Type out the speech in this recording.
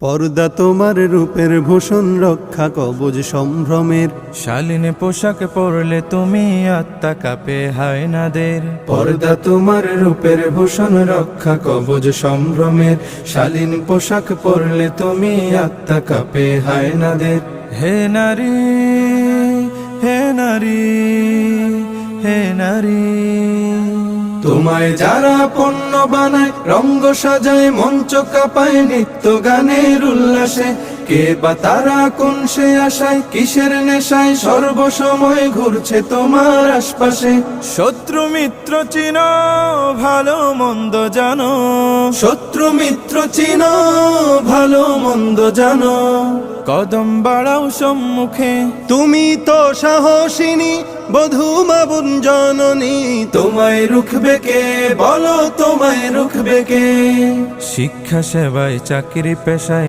পর্দা তোমার রূপের ভূষণ রক্ষা কবজ সম্ভ্রমের। শালীন পোশাক পরলে তুমি আত্মা কাঁপে হায়নাদের। পর্দা তোমার রূপের ভূষণ রক্ষা কবজ সম্ভ্রমের। শালীন পোশাক পরলে তুমি আত্মা কাঁপে হায়নাদের। হে নারী, হে নারী, হে নারী, তোমায় যারা পণ্য বানায়, রঙ্গ সাজায়, মঞ্চ কাঁপায় নিত্য গানের উল্লাসে, কে বা তারা কোন সে আশায়, কিসের নেশায় সর্বসময় ঘুরছে তোমার আশপাশে। শত্রু মিত্র চিনো, ভালো মন্দ জানো। শত্রু মিত্র চিনো, ভালো মন্দ জানো। কদম বাড়াও সম্মুখে, তুমি তো সাহসিনী, বধূ মাবুন জননী। তোমায় রুখবে কে, বলো তোমায় রুখবে কে? শিক্ষা সেবায় চাকরি পেশায়